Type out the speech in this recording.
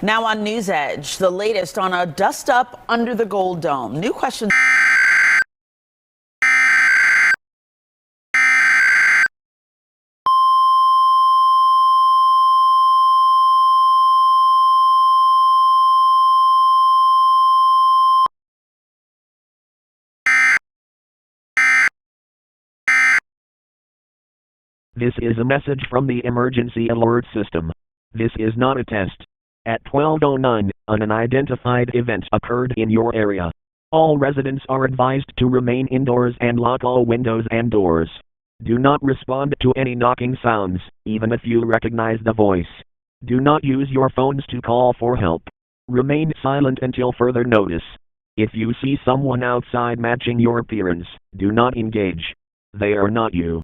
Now on News Edge, the latest on a dust up under the Gold Dome. New questions. This is a message from the emergency alert system. This is not a test. At 12:09, an unidentified event occurred in your area. All residents are advised to remain indoors and lock all windows and doors. Do not respond to any knocking sounds, even if you recognize the voice. Do not use your phones to call for help. Remain silent until further notice. If you see someone outside matching your appearance, do not engage. They are not you.